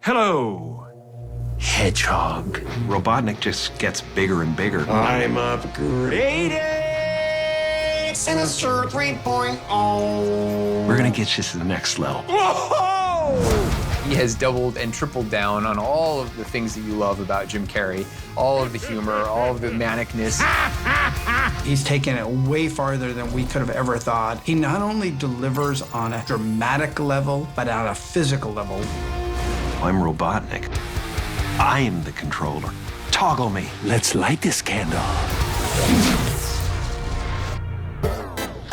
Hello, Hedgehog. Robotnik just gets bigger and bigger. I'm upgraded. Sinister 3.0. We're gonna get you to the next level. Whoa! He has doubled and tripled down on all of the things that you love about Jim Carrey, all of the humor, all of the manicness. He's taken it way farther than we could have ever thought. He not only delivers on a dramatic level, but on a physical level. I'm Robotnik. I'm the controller. Toggle me. Let's light this candle.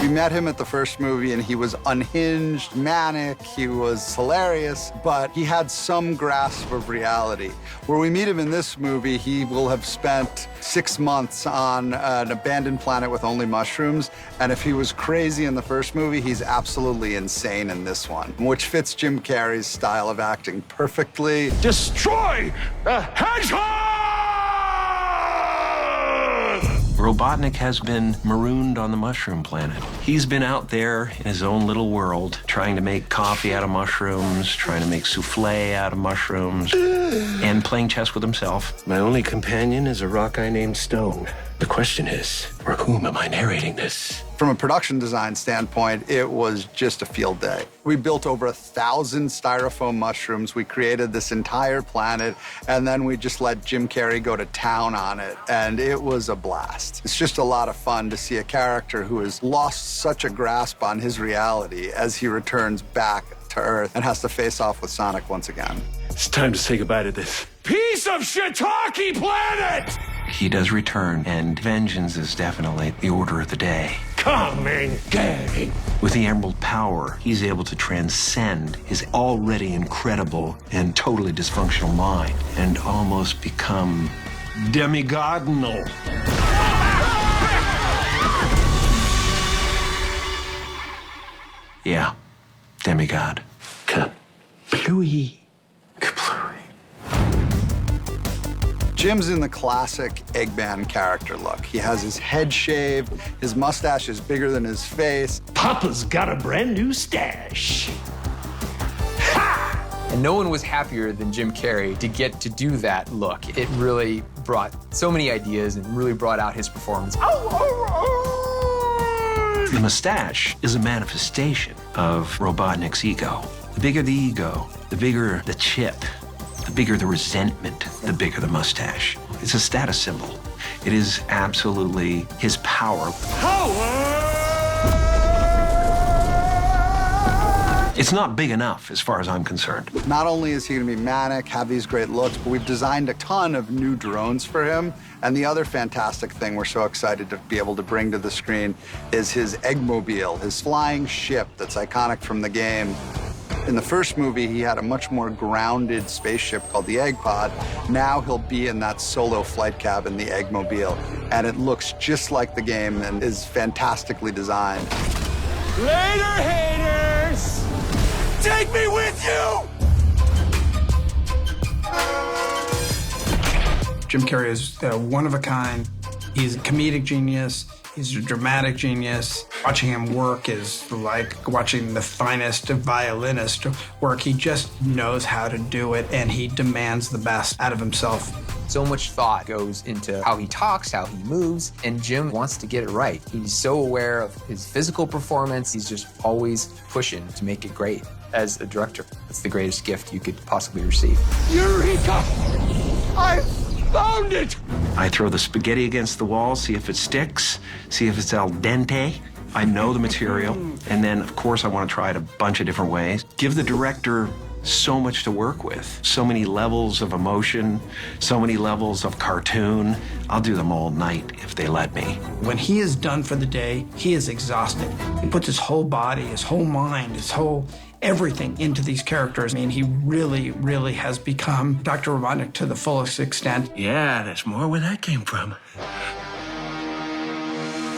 We met him at the first movie, and he was unhinged, manic, he was hilarious, but he had some grasp of reality. Where we meet him in this movie, he will have spent 6 months on an abandoned planet with only mushrooms, and if he was crazy in the first movie, he's absolutely insane in this one, which fits Jim Carrey's style of acting perfectly. Destroy the hedgehog! Robotnik has been marooned on the mushroom planet. He's been out there in his own little world, trying to make coffee out of mushrooms, trying to make souffle out of mushrooms, and playing chess with himself. My only companion is a rock I named Stone. The question is, for whom am I narrating this? From a production design standpoint, it was just a field day. We built over 1,000 styrofoam mushrooms. We created this entire planet, and then we just let Jim Carrey go to town on it, and it was a blast. It's just a lot of fun to see a character who has lost such a grasp on his reality as he returns back to Earth and has to face off with Sonic once again. It's time to say goodbye to this piece of shiitake planet! He does return, and vengeance is definitely the order of the day. Come and get it. With the Emerald Power, he's able to transcend his already incredible and totally dysfunctional mind and almost become demigodinal. Yeah, demigod. Kaplooey. Jim's in the classic Eggman character look. He has his head shaved, his mustache is bigger than his face. Papa's got a brand new stash. And no one was happier than Jim Carrey to get to do that look. It really brought so many ideas and really brought out his performance. The mustache is a manifestation of Robotnik's ego. The bigger the ego, the bigger the chip, the bigger the resentment, the bigger the mustache. It's a status symbol. It is absolutely his power. It's not big enough as far as I'm concerned. Not only is he gonna be manic, have these great looks, but we've designed a ton of new drones for him. And the other fantastic thing we're so excited to be able to bring to the screen is his Eggmobile, his flying ship that's iconic from the game. In the first movie, he had a much more grounded spaceship called the Egg Pod. Now he'll be in that solo flight cabin, the Eggmobile. And it looks just like the game and is fantastically designed. Later, haters! Take me with you! Jim Carrey is one of a kind. He's a comedic genius. He's a dramatic genius. Watching him work is like watching the finest violinist work. He just knows how to do it, and he demands the best out of himself. So much thought goes into how he talks, how he moves, and Jim wants to get it right. He's so aware of his physical performance. He's just always pushing to make it great. As a director, that's the greatest gift you could possibly receive. Eureka! I found it! I throw the spaghetti against the wall, see if it sticks, see if it's al dente. I know the material, and then, of course, I want to try it a bunch of different ways. Give the director so much to work with, so many levels of emotion, so many levels of cartoon. I'll do them all night if they let me. When he is done for the day, he is exhausted. He puts his whole body, his whole mind, his whole everything into these characters. I mean, he really, really has become Dr. Robotnik to the fullest extent. Yeah, that's more where that came from.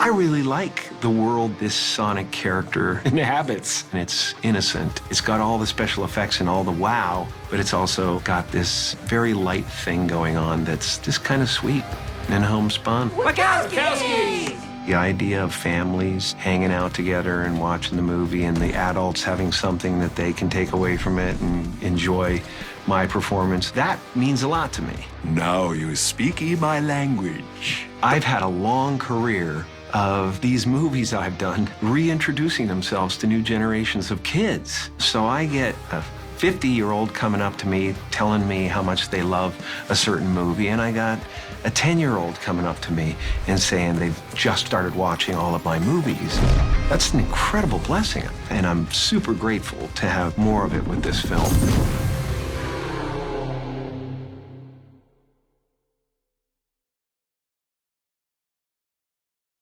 I really like the world this Sonic character inhabits. And it's innocent. It's got all the special effects and all the wow, but it's also got this very light thing going on that's just kind of sweet and homespun. Wachowski! The idea of families hanging out together and watching the movie and the adults having something that they can take away from it and enjoy my performance. That means a lot to me. Now you speak my language. I've had a long career of these movies I've done reintroducing themselves to new generations of kids. So I get a 50-year-old coming up to me telling me how much they love a certain movie, and I got a 10-year-old coming up to me and saying they've just started watching all of my movies. That's an incredible blessing, and I'm super grateful to have more of it with this film.